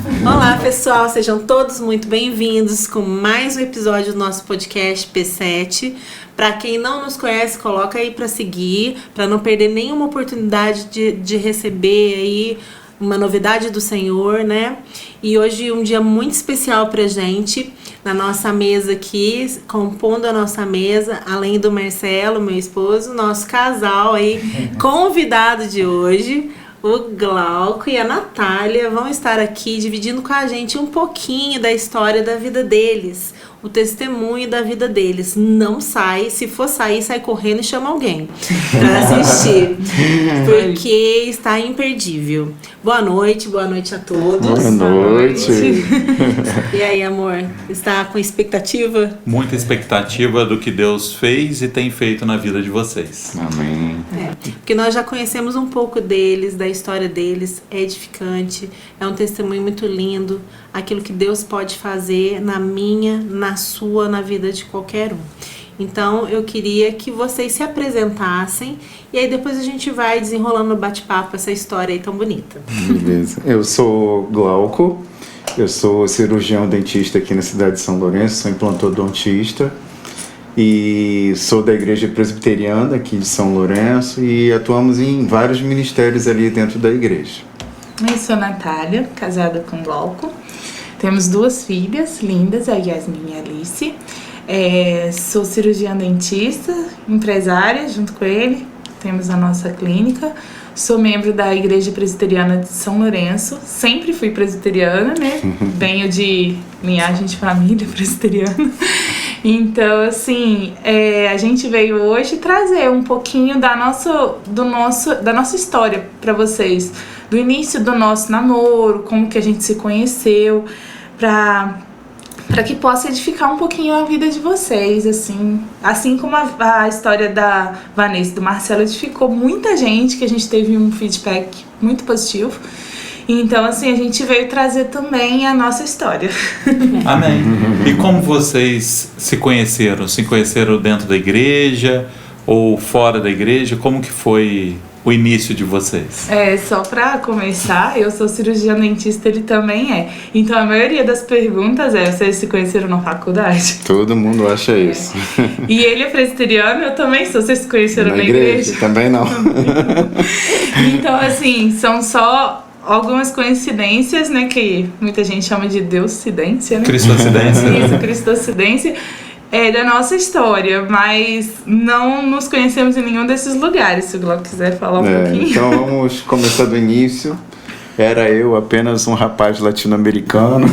Olá, pessoal, sejam todos muito bem-vindos com mais um episódio do nosso podcast P7. Para quem não nos conhece, coloca aí para seguir, para não perder nenhuma oportunidade de receber aí uma novidade do Senhor, né? E hoje um dia muito especial pra gente, na nossa mesa aqui, compondo a nossa mesa, além do Marcelo, meu esposo, nosso casal aí, convidado de hoje, o Glauco e a Natália vão estar aqui dividindo com a gente um pouquinho da história da vida deles, o testemunho da vida deles. Não sai, se for sair, sai correndo e chama alguém para assistir, porque está imperdível. Boa noite a todos. Boa noite. E aí, amor, está com expectativa? Muita expectativa do que Deus fez e tem feito na vida de vocês. Amém. Porque nós já conhecemos um pouco deles, da história deles, é edificante, é um testemunho muito lindo, aquilo que Deus pode fazer na minha, na sua, na vida de qualquer um. Então eu queria que vocês se apresentassem e aí depois a gente vai desenrolando no bate-papo essa história aí tão bonita. Beleza. Eu sou Glauco, eu sou cirurgião dentista aqui na cidade de São Lourenço, sou implantodontista e sou da igreja presbiteriana aqui de São Lourenço e atuamos em vários ministérios ali dentro da igreja. Eu sou Natália, casada com Glauco. Temos 2 filhas lindas, a Yasmin e a Alice. Sou cirurgiã dentista, empresária junto com ele. Temos a nossa clínica. Sou membro da Igreja Presbiteriana de São Lourenço. Sempre fui presbiteriana, né? Venho de linhagem de família presbiteriana. Então, assim, a gente veio hoje trazer um pouquinho da nossa história para vocês. Do início do nosso namoro, como que a gente se conheceu, para que possa edificar um pouquinho a vida de vocês, assim como a história da Vanessa e do Marcelo edificou muita gente, que a gente teve um feedback muito positivo. Então, assim, a gente veio trazer também a nossa história. Amém. E como vocês se conheceram? Se conheceram dentro da igreja ou fora da igreja? Como que foi o início de vocês? Só pra começar, eu sou cirurgiã dentista, ele também é. Então a maioria das perguntas vocês se conheceram na faculdade? Todo mundo acha isso. E ele é presbiteriano, eu também sou. Vocês se conheceram na igreja? Também não. Então, assim, são só algumas coincidências, né, que muita gente chama de Deuscidência, né? Cristocidência. Isso, Cristocidência. Da nossa história, mas não nos conhecemos em nenhum desses lugares. Se o Glauco quiser falar um pouquinho. Então vamos começar do início. Era eu apenas um rapaz latino-americano.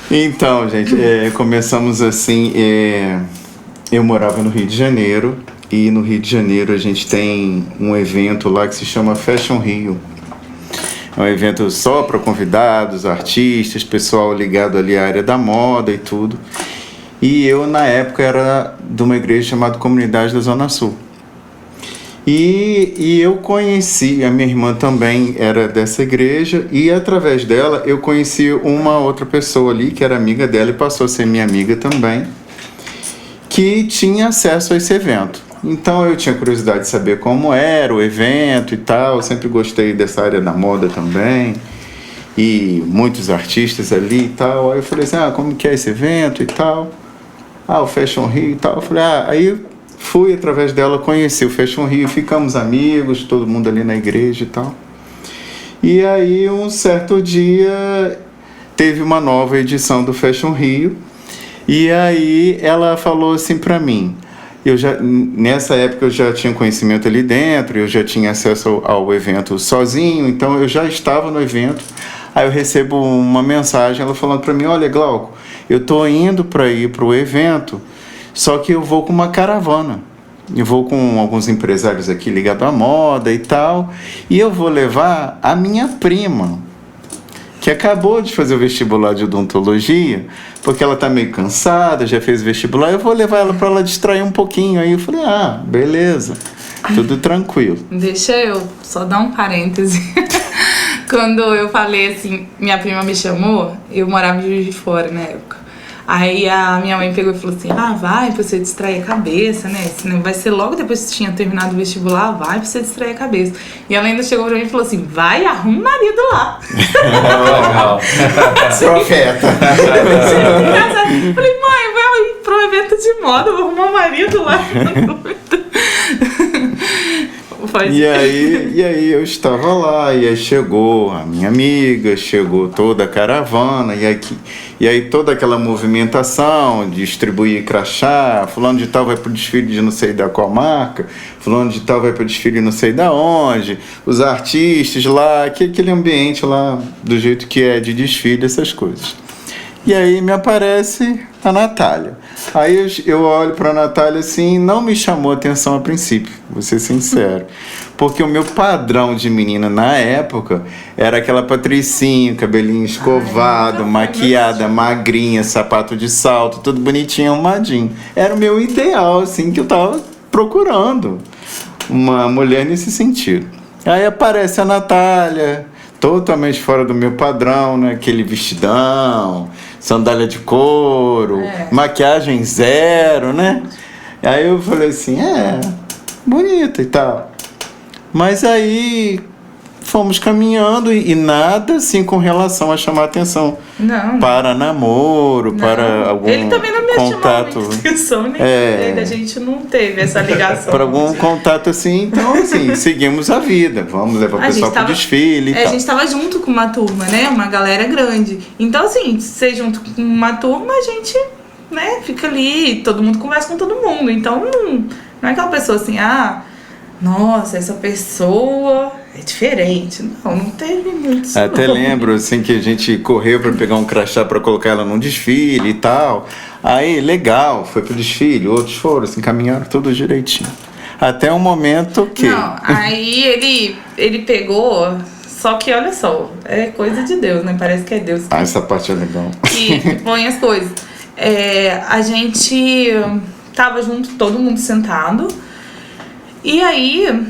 Então, gente, começamos assim. Eu morava no Rio de Janeiro. E no Rio de Janeiro a gente tem um evento lá que se chama Fashion Rio. É um evento só para convidados, artistas, pessoal ligado ali à área da moda e tudo. E eu, na época, era de uma igreja chamada Comunidade da Zona Sul. E eu conheci, a minha irmã também era dessa igreja, e através dela eu conheci uma outra pessoa ali, que era amiga dela e passou a ser minha amiga também, que tinha acesso a esse evento. Então eu tinha curiosidade de saber como era o evento e tal, eu sempre gostei dessa área da moda também, e muitos artistas ali e tal. Aí eu falei assim, como que é esse evento e tal? O Fashion Rio e tal. Eu falei, aí fui através dela, conheci o Fashion Rio, ficamos amigos, todo mundo ali na igreja e tal. E aí um certo dia teve uma nova edição do Fashion Rio, e aí ela falou assim pra mim, nessa época eu já tinha conhecimento ali dentro, eu já tinha acesso ao evento sozinho, então eu já estava no evento. Aí eu recebo uma mensagem, ela falando para mim, olha, Glauco, eu tô indo para ir para o evento, só que eu vou com uma caravana. Eu vou com alguns empresários aqui ligados à moda e tal, e eu vou levar a minha prima, que acabou de fazer o vestibular de odontologia, porque ela tá meio cansada, já fez vestibular, eu vou levar ela para ela distrair um pouquinho. Aí eu falei, beleza, tudo tranquilo. Deixa eu só dar um parêntese. Quando eu falei assim, minha prima me chamou, eu morava em Juiz de Fora na época. Aí a minha mãe pegou e falou assim, vai pra você distrair a cabeça, né? Vai ser logo depois que tinha terminado o vestibular, vai pra você distrair a cabeça. E ela ainda chegou pra mim e falou assim, vai, arruma um marido lá. Legal. Profeta. Eu falei, mãe, vai pro evento de moda, vou arrumar um marido lá. E aí eu estava lá, e aí chegou a minha amiga, chegou toda a caravana, e aí toda aquela movimentação, distribuir crachá, fulano de tal vai pro desfile de não sei da qual marca, fulano de tal vai pro desfile não sei da onde, os artistas lá, aquele ambiente lá do jeito que é de desfile, essas coisas. E aí me aparece a Natália. Aí eu olho para a Natália assim, não me chamou atenção a princípio, vou ser sincero. Porque o meu padrão de menina na época era aquela patricinha, cabelinho escovado, maquiada, magrinha, sapato de salto, tudo bonitinho, arrumadinho. Era o meu ideal, assim, que eu tava procurando uma mulher nesse sentido. Aí aparece a Natália, totalmente fora do meu padrão, né? Aquele vestidão, sandália de couro, maquiagem zero, né? Aí eu falei assim, bonita e tal. Mas aí fomos caminhando e nada assim com relação a chamar atenção. Não. Para namoro, Não. Para algum Ele também não me contato. chamou muita atenção, né? A gente não teve essa ligação. Para algum contato assim, então assim, seguimos a vida. Vamos levar o pessoal pro desfile e tal. A gente tava junto com uma turma, né? Uma galera grande. Então, assim, ser junto com uma turma, a gente, né, fica ali, todo mundo conversa com todo mundo. Então, não é aquela pessoa assim, nossa, essa pessoa é diferente. Não teve muito isso. Até lembro, assim, que a gente correu para pegar um crachá para colocar ela num desfile e tal. Aí, legal, foi pro desfile, outros foram, assim, caminharam tudo direitinho. Até um momento que... Não, aí ele pegou, só que olha só, é coisa de Deus, né? Parece que é Deus essa parte é legal. que põe as coisas. A gente tava junto, todo mundo sentado. E aí,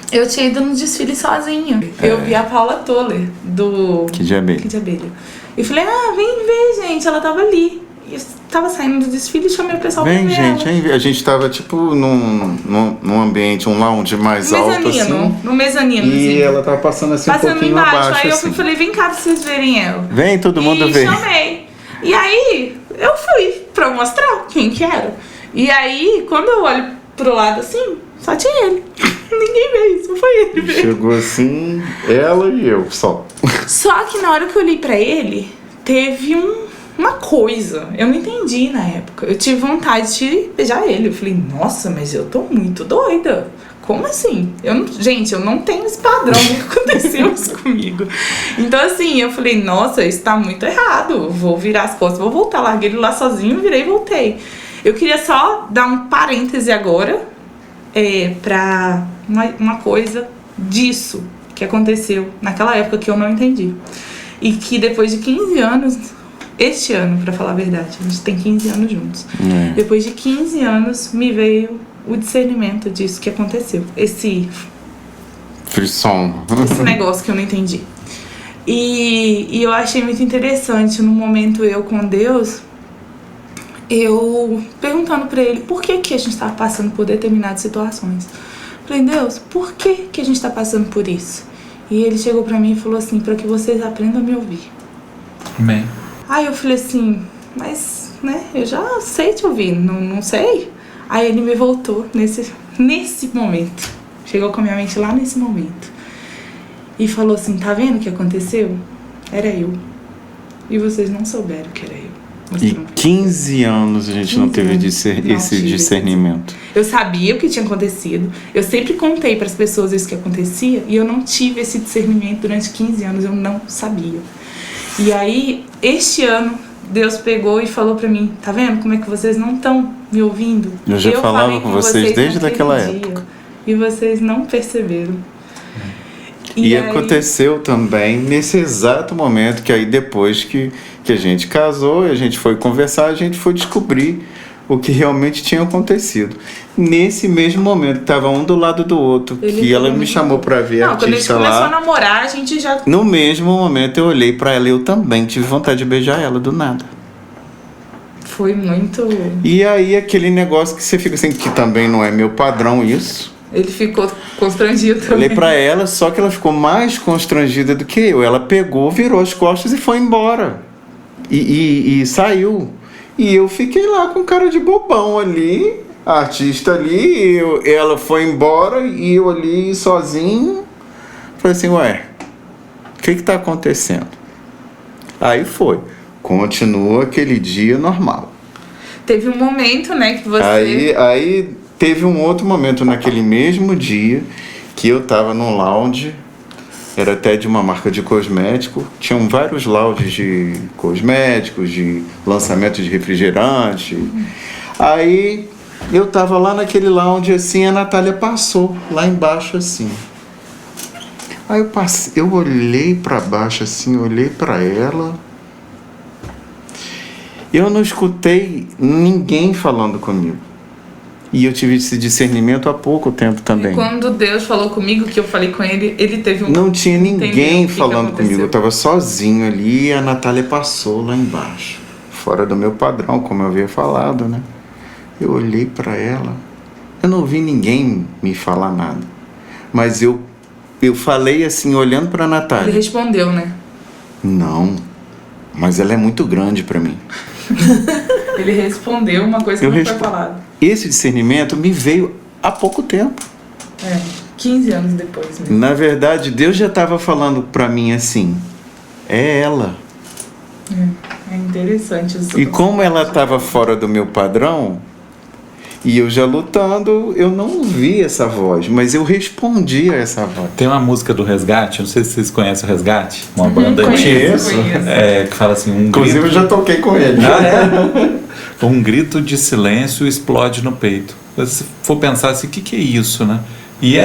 eu tinha ido no desfile sozinha. Eu vi a Paula Toller, do Que de Abelha. E falei, vem ver, gente, ela tava ali. E eu tava saindo do desfile e chamei o pessoal pra ver ela. A gente tava tipo num ambiente, um lounge mais alto assim. No mezanino, e assim. ela tava passando assim um pouquinho embaixo. abaixo Aí assim. eu falei, vem cá pra vocês verem ela. Vem, todo mundo E vê. chamei. E aí, eu fui pra mostrar quem que era. E aí, quando eu olho pro lado assim, só tinha ele. Ninguém veio, só foi ele mesmo. Chegou assim, ela e eu só. Só que na hora que eu olhei pra ele, teve uma coisa. Eu não entendi na época. Eu tive vontade de beijar ele. Eu falei, nossa, mas eu tô muito doida. Como assim? Gente, eu não tenho esse padrão que aconteceu isso comigo. Então, assim, eu falei, nossa, isso tá muito errado. Vou virar as costas, vou voltar. Larguei ele lá sozinho, virei e voltei. Eu queria só dar um parêntese agora pra uma coisa disso que aconteceu naquela época que eu não entendi. E que depois de 15 anos, este ano, pra falar a verdade, a gente tem 15 anos juntos. Depois de 15 anos, me veio o discernimento disso que aconteceu. Esse frisson. Esse negócio que eu não entendi. E eu achei muito interessante, no momento eu com Deus, eu perguntando pra ele por que a gente tava passando por determinadas situações. Falei, Deus, por que a gente tá passando por isso? E ele chegou pra mim e falou assim, pra que vocês aprendam a me ouvir. Amém. Aí eu falei assim, mas, né, eu já sei te ouvir, não sei? Aí ele me voltou nesse momento. Chegou com a minha mente lá nesse momento. E falou assim, tá vendo o que aconteceu? Era eu. E vocês não souberam que era eu. E 15 anos a gente não teve esse discernimento. Eu sabia o que tinha acontecido. Eu sempre contei para as pessoas isso que acontecia. E eu não tive esse discernimento durante 15 anos. Eu não sabia. E aí, este ano, Deus pegou e falou pra mim, tá vendo como é que vocês não estão me ouvindo? Eu já falava com vocês desde aquela época. E vocês não perceberam. E aí, aconteceu também nesse exato momento, que aí depois que a gente casou e a gente foi conversar, a gente foi descobrir o que realmente tinha acontecido. Nesse mesmo momento, que estava um do lado do outro, que ela me chamou para ver a artista lá. Quando a gente começou a namorar, a gente já... No mesmo momento eu olhei para ela e eu também tive vontade de beijar ela do nada. Foi muito... E aí aquele negócio que você fica assim, que também não é meu padrão isso. Ele ficou constrangido também. Olhei pra ela, só que ela ficou mais constrangida do que eu. Ela pegou, virou as costas e foi embora. E saiu. E eu fiquei lá com cara de bobão ali, a artista ali, ela foi embora e eu ali sozinho. Falei assim, ué, o que tá acontecendo? Aí foi. Continua aquele dia normal. Teve um momento, né, que você... Aí teve um outro momento naquele mesmo dia que eu tava num lounge, era até de uma marca de cosmético, tinham vários lounges de cosméticos, de lançamento de refrigerante. Aí eu tava lá naquele lounge assim, a Natália passou lá embaixo assim. Aí eu olhei pra baixo assim, olhei pra ela. Eu não escutei ninguém falando comigo. E eu tive esse discernimento há pouco tempo também. E quando Deus falou comigo, que eu falei com ele, ele teve um... Não tinha ninguém falando que comigo. Eu tava sozinho ali e a Natália passou lá embaixo. Fora do meu padrão, como eu havia falado, né? Eu olhei pra ela. Eu não vi ninguém me falar nada. Mas eu falei assim, olhando pra Natália. Ele respondeu, né? Não, mas ela é muito grande pra mim. Ele respondeu uma coisa que não foi falada. Esse discernimento me veio há pouco tempo. 15 anos depois mesmo. Na verdade, Deus já estava falando pra mim assim, é ela. É interessante isso. E como ela estava fora do meu padrão, e eu já lutando, eu não ouvi essa voz, mas eu respondi a essa voz. Tem uma música do Resgate, não sei se vocês conhecem o Resgate, uma banda antiga, que fala assim... Inclusive eu já toquei com ele. Um grito de silêncio explode no peito. Se for pensar assim, o que é isso, né? E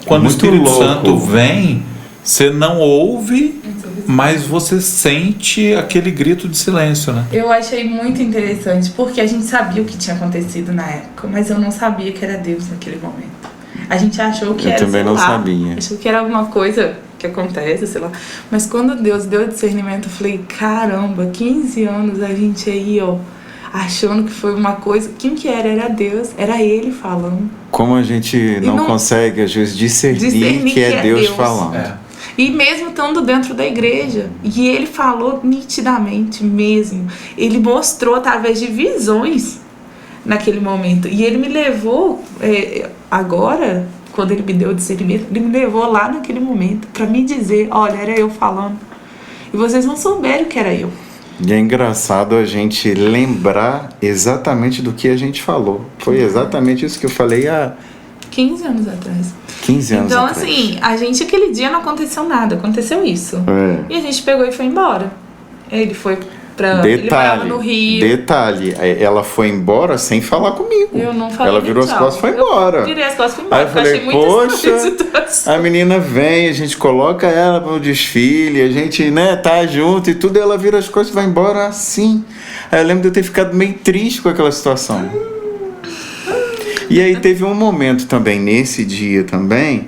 quando muito o Espírito louco. Santo vem, você não ouve, mas você sente aquele grito de silêncio, né? Eu achei muito interessante, porque a gente sabia o que tinha acontecido na época, mas eu não sabia que era Deus naquele momento. A gente achou que Eu era, também sei não lá, sabia. achou que era alguma coisa que acontece, sei lá. Mas quando Deus deu o discernimento, eu falei, caramba, 15 anos a gente aí, ó, achando que foi uma coisa... Quem que era? Era Deus, era Ele falando. Como a gente não consegue, às vezes, discernir que é Deus falando. E mesmo estando dentro da igreja. E ele falou nitidamente mesmo. Ele mostrou através de visões naquele momento. E ele me levou, agora, quando ele me deu o discernimento, ele me levou lá naquele momento para me dizer, olha, era eu falando. E vocês não souberam que era eu. E é engraçado a gente lembrar exatamente do que a gente falou. Foi exatamente isso que eu falei há 15 anos atrás. 15 anos então, atrás. assim, a gente aquele dia não aconteceu nada, aconteceu isso. E a gente pegou e foi embora. Ele foi pra... ele morava no Rio. Detalhe, ela foi embora sem falar comigo. Eu não falei. Ela virou as costas e foi embora. Eu virei as costas e fui embora. Aí eu falei, achei muito poxa, a menina vem, a gente coloca ela no desfile, a gente, né, tá junto e tudo, ela vira as costas e vai embora assim. Aí eu lembro de eu ter ficado meio triste com aquela situação. E aí teve um momento também, nesse dia também,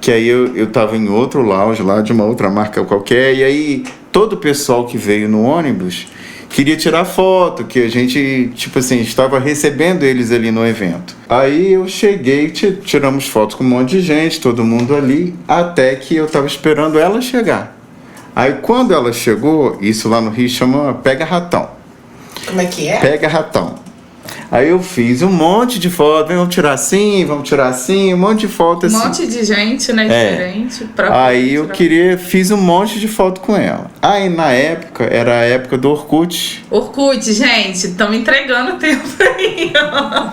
que aí eu tava em outro lounge lá, de uma outra marca qualquer, e aí todo o pessoal que veio no ônibus queria tirar foto, que a gente, tipo assim, estava recebendo eles ali no evento. Aí eu cheguei, tiramos fotos com um monte de gente, todo mundo ali, até que eu tava esperando ela chegar. Aí quando ela chegou, isso lá no Rio chama Pega Ratão. Como é que é? Pega Ratão. Aí eu fiz um monte de fotos, vamos tirar assim, um monte de fotos assim. Um monte de gente, né, diferente. Aí eu fiz um monte de foto com ela. Aí na época, era a época do Orkut. Orkut, gente, estão entregando tempo aí, ó.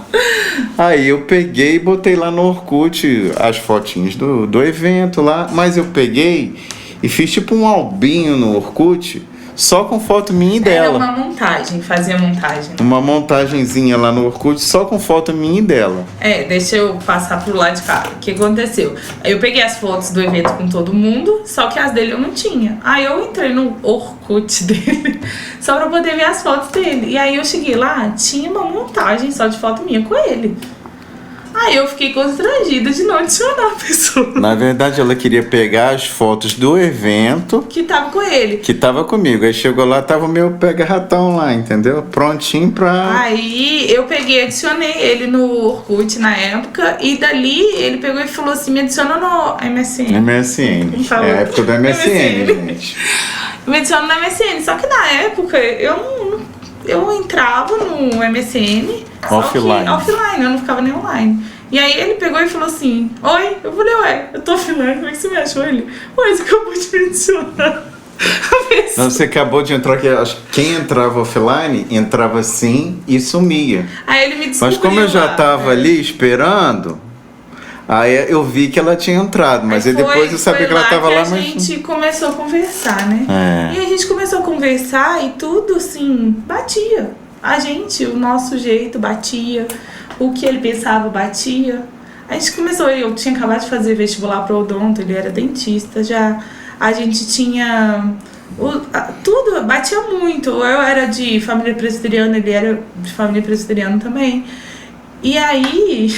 Aí eu peguei e botei lá no Orkut as fotinhas do evento lá, mas eu peguei e fiz tipo um albinho no Orkut, só com foto minha e dela. Era uma montagem, fazia montagem. Uma montagenzinha lá no Orkut, só com foto minha e dela. Deixa eu passar pro lado de cá. O que aconteceu? Eu peguei as fotos do evento com todo mundo, só que as dele eu não tinha. Aí eu entrei no Orkut dele, só pra poder ver as fotos dele. E aí eu cheguei lá, tinha uma montagem só de foto minha com ele. Aí eu fiquei constrangida de não adicionar a pessoa Na verdade, ela queria pegar as fotos do evento que tava com ele. que tava comigo. Aí chegou lá, tava o meu pega-ratão lá, entendeu? Prontinho pra... Aí eu peguei, adicionei ele no Orkut na época, e dali ele pegou e falou assim, me adiciona no MSN. MSN. Falou. É a época do MSN, gente. Me adiciona no MSN, só que na época eu entrava no MSN só Offline. que offline, eu não ficava nem online. E aí ele pegou e falou assim, oi, eu falei, ué, eu tô offline, como é que você me achou? Ele, ué, você acabou de me adicionar. Não, você acabou de entrar aqui. Acho que quem entrava offline entrava assim e sumia. Aí ele me descobriu. Mas como eu já lá, tava ali esperando, aí eu vi que ela tinha entrado. Mas aí depois eu sabia que ela tava lá, A mas. gente começou a conversar, né? É. E a gente começou a conversar e tudo assim, batia. O nosso jeito batia. O que ele pensava batia. A gente começou, eu tinha acabado de fazer vestibular para odonto, ele era dentista já. A gente tinha... tudo batia muito. Eu era de família presbiteriana, ele era de família presbiteriana também. E aí,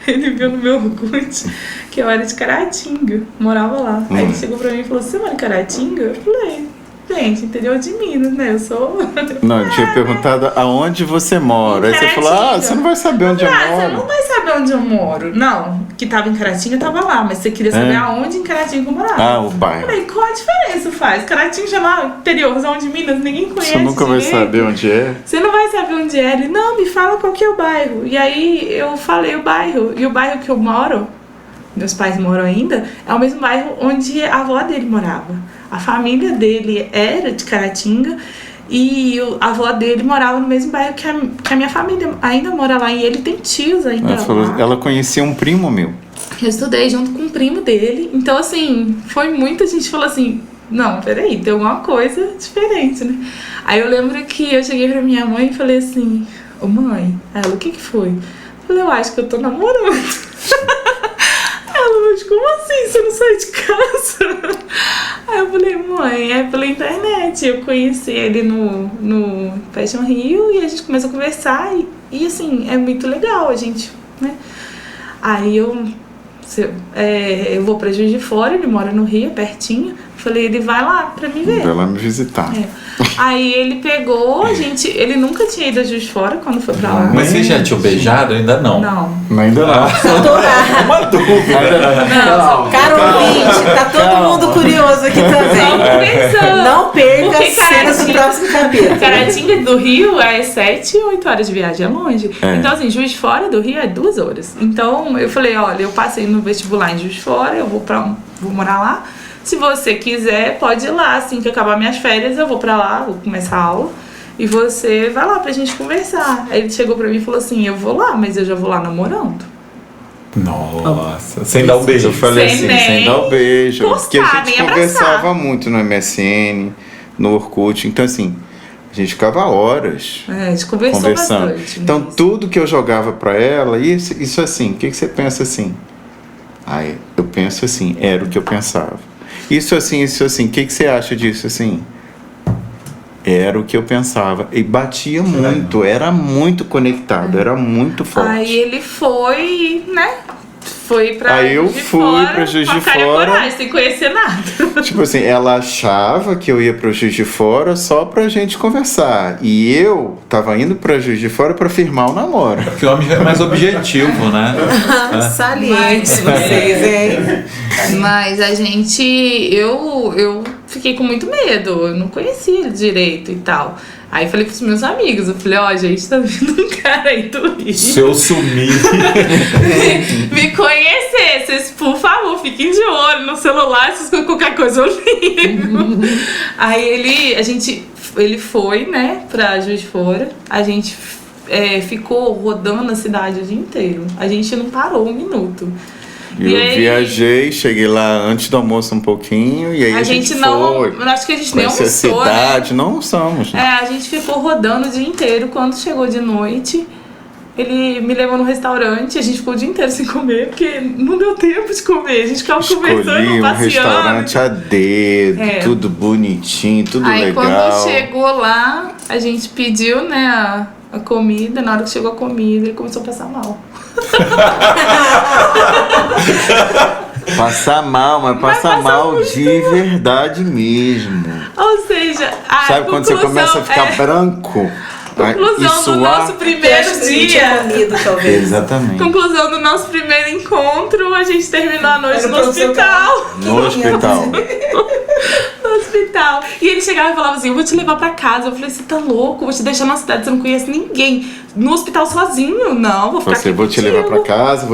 ele viu no meu Orkut que eu era de Caratinga, morava lá. Aí ele chegou pra mim e falou, você mora em Caratinga? Eu falei, gente, interior de Minas, né? Eu sou... Não, eu tinha perguntado aonde você mora. Aí você falou, você não vai saber onde eu Você moro. não vai saber onde eu moro. Não, que tava em Caratinga, tava lá. Mas você queria saber aonde em Caratinga eu morava. Ah, o Eu bairro. falei, qual a diferença faz? Caratinga já lá, interiorzão de Minas, ninguém conhece Você nunca vai direito. saber onde é. Você não vai saber onde é. Ele, não, me fala qual que é o bairro. E aí eu falei o bairro. E o bairro que eu moro, meus pais moram ainda, é o mesmo bairro onde a avó dele morava. A família dele era de Caratinga e a avó dele morava no mesmo bairro que a minha família ainda mora lá. E ele tem tios ainda lá. Ela conhecia um primo meu. Eu estudei junto com um primo dele. Então, assim, foi muita gente falou assim, não, peraí, tem alguma coisa diferente, né? Aí eu lembro que eu cheguei pra minha mãe e falei assim, ô mãe, ela, o que foi? Eu falei, eu acho que eu tô namorando. Ela, mas como assim? Você não sai de casa? Aí eu falei, mãe, é pela internet. Eu conheci ele no Fashion Rio e a gente começou a conversar. E assim, é muito legal a gente, né? Aí eu vou pra Juiz de Fora, ele mora no Rio, pertinho. Falei, ele vai lá pra me ver. Vai lá me visitar. Aí ele pegou, ele nunca tinha ido a Juiz de Fora quando foi pra lá. Mas vocês já tinham beijado? Ainda não. Não. Ainda não. Uma dúvida. Não, Caro ouvinte, tá todo mundo curioso aqui também. pensando. Não perca Porque as cenas do próximo capítulo. Caratinga do Rio é 7 ou 8 horas de viagem, é longe. Então, assim, Juiz de Fora do Rio é 2 horas. Então, eu falei, olha, eu passei no vestibular em Juiz de Fora, eu vou morar lá. Se você quiser, pode ir lá. Assim que acabar minhas férias, eu vou pra lá, vou começar a aula. E você vai lá pra gente conversar. Aí ele chegou pra mim e falou assim, eu vou lá, mas eu já vou lá namorando. Nossa, sem dar um beijo. Eu falei Sem assim, nem sem dar o beijo. Porque a encostar, gente nem conversava abraçar. muito no MSN, no Orkut. Então, assim, a gente ficava horas A gente conversou conversando. bastante. Então, mesmo. tudo que eu jogava pra ela, isso assim, o que você pensa assim? Aí, eu penso assim, era o que eu pensava. Isso assim, o que você acha disso assim? Era o que eu pensava. E batia muito, era muito conectado, era muito forte. Aí ele foi, né? Foi pra Aí eu Juiz de fui Fora, pra Juiz com a de cara e a Fora. coragem, sem conhecer nada. Tipo assim, ela achava que eu ia pro Juiz de Fora só pra gente conversar. E eu tava indo pra Juiz de Fora pra firmar o namoro. Porque o homem já é mais objetivo, né? Saliente vocês, hein? Mas a gente, eu fiquei com muito medo, eu não conhecia ele direito e tal. Aí falei pros meus amigos, eu falei, ó, gente, tá vindo um cara aí do Rio. Se eu sumir. Me conhecer, vocês, por favor, fiquem de olho no celular, se qualquer coisa eu ligo. Aí ele foi, né, pra Juiz de Fora, a gente ficou rodando a cidade o dia inteiro, a gente não parou um minuto. Eu viajei, cheguei lá antes do almoço um pouquinho e aí a gente não, foi. acho que a gente nem Conheci a almoçou, cidade, né? não almoçamos. A gente ficou rodando o dia inteiro. Quando chegou de noite, ele me levou no restaurante. A gente ficou o dia inteiro sem comer, porque não deu tempo de comer. A gente ficava conversando, Escolhi um passeando. restaurante a dedo, tudo bonitinho, tudo Aí legal. quando chegou lá, a gente pediu, né, a comida. Na hora que chegou a comida, ele começou a passar mal. Passar mal, mas passar mal de verdade mesmo. Ou seja, a Sabe quando você começa a ficar branco? Conclusão do nosso primeiro dia. Comido, talvez. Exatamente. Conclusão do nosso primeiro encontro, a gente terminou a noite no hospital. No hospital. No hospital. E ele chegava e falava assim, eu vou te levar pra casa. Eu falei, você tá louco? Vou te deixar na cidade, você não conhece ninguém. No hospital sozinho? Não, vou ficar aqui Vou te contigo. levar pra casa,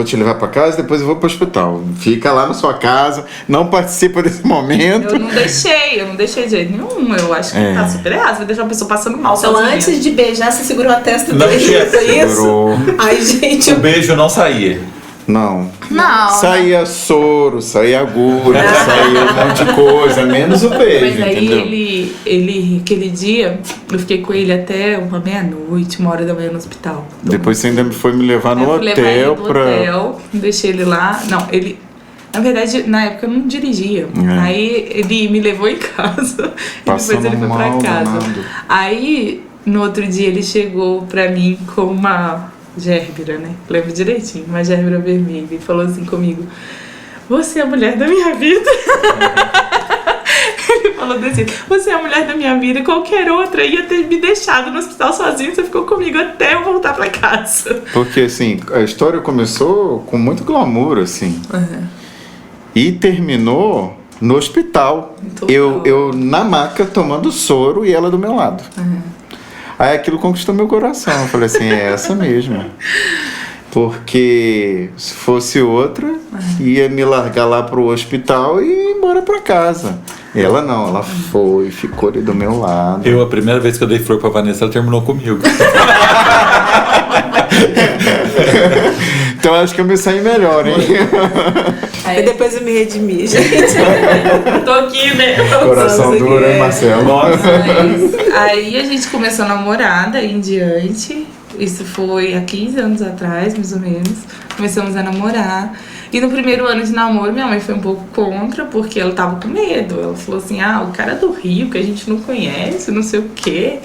depois eu vou pro hospital. Fica lá na sua casa, não participa desse momento. Eu não deixei de jeito nenhum. Eu acho que tá super errado. Vai deixar uma pessoa passando mal Então, sozinha. antes de beijar, você segurou a testa Não, dele. tinha- Foi isso? Segurou. Ai, gente. O beijo não saía. Não. Não. Saía soro, saía agulha, saía um monte de coisa, menos o beijo, Mas aí entendeu? ele, aquele dia, eu fiquei com ele até uma meia-noite, 1h da manhã no hospital. Depois você ainda foi me levar no Eu fui levar ele hotel no pra. hotel, deixei ele lá. Não, ele. Na verdade, na época eu não dirigia. Aí ele me levou em casa. Passando E depois ele foi mal, pra casa. danado. Aí, no outro dia, ele chegou pra mim com uma gérbera, né? Lembro direitinho, uma gérbera vermelha. E falou assim comigo: você é a mulher da minha vida. Ele falou desse jeito: você é a mulher da minha vida. Qualquer outra ia ter me deixado no hospital sozinho. Você ficou comigo até eu voltar pra casa. Porque assim, a história começou com muito glamour, assim. E terminou no hospital. Total. Eu na maca tomando soro e ela do meu lado. Aí aquilo conquistou meu coração. Eu falei assim, é essa mesmo. Porque se fosse outra, ia me largar lá pro hospital e ir embora pra casa. Ela não, ela foi, ficou ali do meu lado. A primeira vez que eu dei flor pra Vanessa, ela terminou comigo. Então acho que eu me saí melhor, hein? E depois eu me redimi, gente. Tô aqui, né? Coração Nossa, duro, que hein, é. Marcelo? Mas aí a gente começou a namorar, daí em diante. Isso foi há 15 anos atrás, mais ou menos. Começamos a namorar. E no primeiro ano de namoro, minha mãe foi um pouco contra, porque ela tava com medo. Ela falou assim, o cara do Rio, que a gente não conhece, não sei o quê.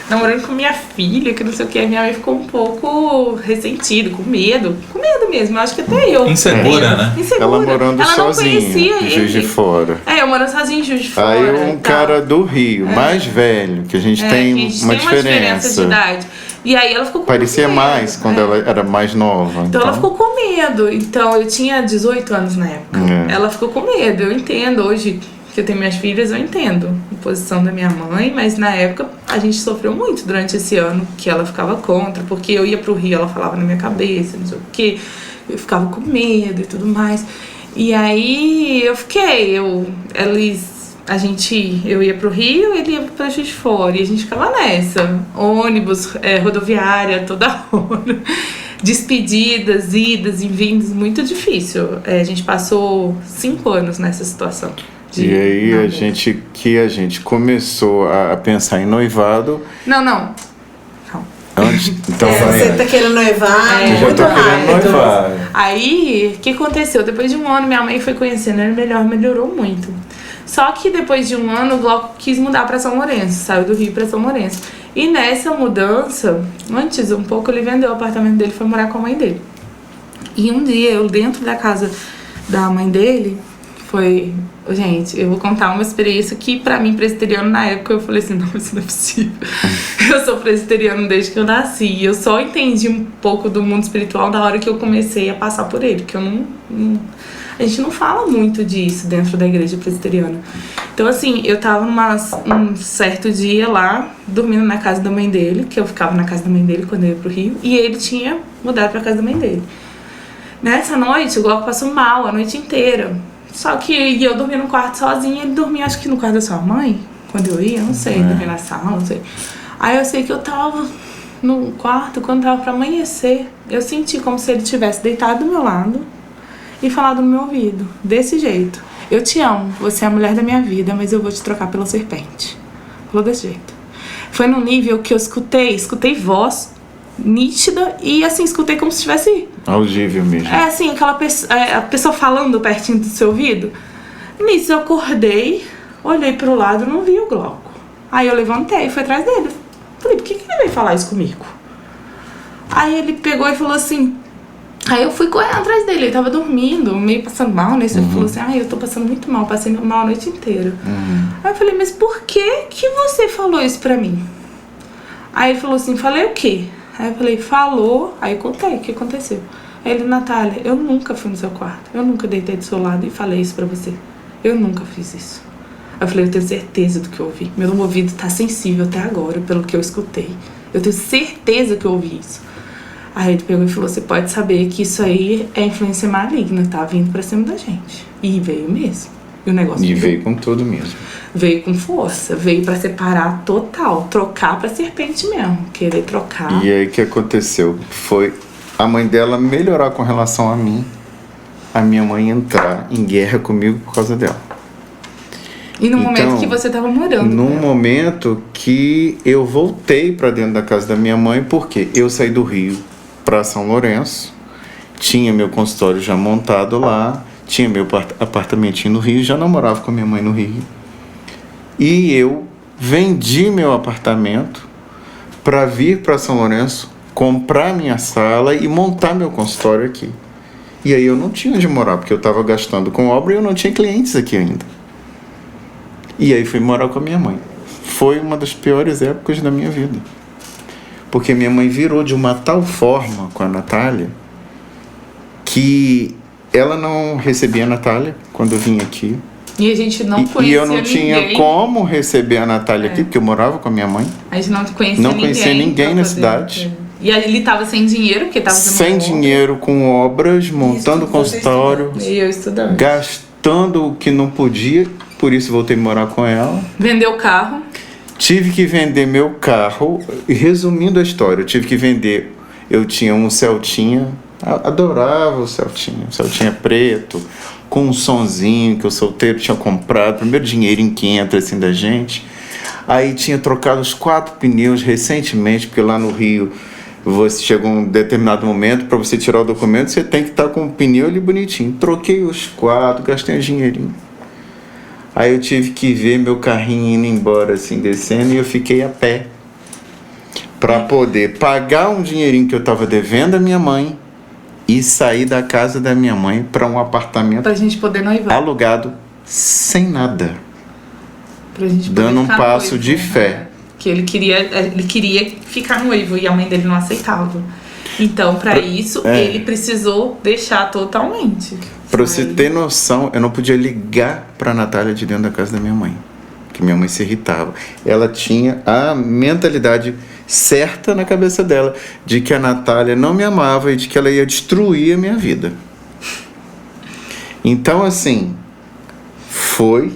Namorando com minha filha, que não sei o quê. Minha mãe ficou um pouco ressentida, com medo. Com medo mesmo, eu acho que até eu. Insegura, né? Insegura. Ela morando Ela não sozinha, conhecia em Juiz de ele. Fora. Eu morando sozinha em Juiz de Fora. Aí e um tal. cara do Rio, mais velho, que a gente que tem a gente uma tem uma diferença de diferença. idade. E aí ela ficou com Parecia medo. mais quando ela era mais nova. Então ela ficou com medo. Então eu tinha 18 anos na época. Ela ficou com medo. Eu entendo hoje que eu tenho minhas filhas, eu entendo a posição da minha mãe, mas na época a gente sofreu muito durante esse ano que ela ficava contra, porque eu ia pro Rio, ela falava na minha cabeça, não sei o quê. Eu ficava com medo e tudo mais. E aí eu fiquei, eu ia pro Rio, ele ia pra Juiz de Fora, e a gente ficava nessa, ônibus, rodoviária toda hora, despedidas, idas e vindas, muito difícil. A gente passou 5 anos nessa situação. E aí namoro. a gente começou a pensar em noivado Não. antes. Então Você tá querendo noivar eu já muito tô querendo rápido. noivar. Aí, o que aconteceu? Depois de um ano, minha mãe foi conhecendo ele melhor, melhorou muito. Só que depois de um ano, o Glauco quis mudar pra São Lourenço, saiu do Rio pra São Lourenço. E nessa mudança, antes um pouco, ele vendeu o apartamento dele e foi morar com a mãe dele. E um dia, eu dentro da casa da mãe dele, foi... Gente, eu vou contar uma experiência que pra mim, presbiteriano, na época, eu falei assim, não, isso não é possível. Eu sou presbiteriano desde que eu nasci. E eu só entendi um pouco do mundo espiritual da hora que eu comecei a passar por ele. Porque a gente não fala muito disso dentro da igreja presbiteriana. Então, assim, eu tava um certo dia lá, dormindo na casa da mãe dele, que eu ficava na casa da mãe dele quando eu ia pro Rio, e ele tinha mudado pra casa da mãe dele. Nessa noite, o Glauco passou mal a noite inteira. Só que eu dormia no quarto sozinha, ele dormia, acho que no quarto da sua mãe, quando eu ia, não sei, dormia na sala, não sei. Aí eu sei que eu tava no quarto, quando tava pra amanhecer, eu senti como se ele tivesse deitado do meu lado e falado no meu ouvido, desse jeito. Eu te amo, você é a mulher da minha vida, mas eu vou te trocar pela serpente. Falou desse jeito. Foi num nível que eu escutei voz nítida e assim, escutei como se estivesse... Audível mesmo. assim, a pessoa falando pertinho do seu ouvido. Nisso eu acordei, olhei pro lado e não vi o Glauco. Aí eu levantei e fui atrás dele. Falei, por que ele veio falar isso comigo? Aí ele pegou e falou assim... Aí eu fui correndo atrás dele, ele tava dormindo, meio passando mal, né? Ele falou assim, eu tô passando muito mal, passei mal a noite inteira. Aí eu falei, mas por que você falou isso pra mim? Aí ele falou assim, falei o quê? Aí eu falei, falou, aí eu contei o que aconteceu. Aí ele, Natália, eu nunca fui no seu quarto, eu nunca deitei do seu lado e falei isso pra você. Eu nunca fiz isso. Aí eu falei, eu tenho certeza do que eu ouvi. Meu ouvido tá sensível até agora pelo que eu escutei. Eu tenho certeza que eu ouvi isso. Aí ele pegou e falou, você pode saber que isso aí é influência maligna, tá vindo pra cima da gente. E veio mesmo. E o negócio veio com tudo mesmo. Veio com força, veio pra separar total, trocar pra serpente mesmo, querer trocar. E aí o que aconteceu? Foi a mãe dela melhorar com relação a mim, a minha mãe entrar em guerra comigo por causa dela. E no momento que você tava morando. Num momento que eu voltei pra dentro da casa da minha mãe, porque eu saí do Rio para São Lourenço, tinha meu consultório já montado lá, tinha meu apartamentinho no Rio, já não morava com a minha mãe no Rio. E eu vendi meu apartamento para vir para São Lourenço, comprar minha sala e montar meu consultório aqui. E aí eu não tinha onde morar, porque eu estava gastando com obra e eu não tinha clientes aqui ainda. E aí fui morar com a minha mãe. Foi uma das piores épocas da minha vida. Porque minha mãe virou de uma tal forma com a Natália que ela não recebia a Natália quando eu vim aqui. E a gente não conhecia ninguém. E eu não tinha como receber a Natália aqui, porque eu morava com a minha mãe. A gente não conhecia ninguém na cidade. E ele tava sem dinheiro, porque tava sem dinheiro, com obras, montando consultório. E eu estudando. Gastando o que não podia, por isso voltei a morar com ela. Vendeu o carro. Tive que vender meu carro. Resumindo a história, eu tive que vender. Eu tinha um Celtinha, adorava o Celtinha preto, com um sonzinho que o solteiro tinha comprado, primeiro dinheirinho que entra assim da gente. Aí tinha trocado os 4 pneus recentemente, porque lá no Rio você chega um determinado momento, para você tirar o documento, você tem que estar com o pneu ali bonitinho. Troquei os 4, gastei um dinheirinho. Aí eu tive que ver meu carrinho indo embora, assim, descendo, e eu fiquei a pé para poder pagar um dinheirinho que eu estava devendo à minha mãe e sair da casa da minha mãe para um apartamento pra gente poder noivar. Alugado, sem nada. Pra gente poder dando um passo noivo, de fé. Que ele queria ficar noivo e a mãe dele não aceitava. Então, para isso, ele precisou deixar totalmente. Para você ter noção, eu não podia ligar para a Natália de dentro da casa da minha mãe, que minha mãe se irritava. Ela tinha a mentalidade certa na cabeça dela de que a Natália não me amava e de que ela ia destruir a minha vida. Então, assim, foi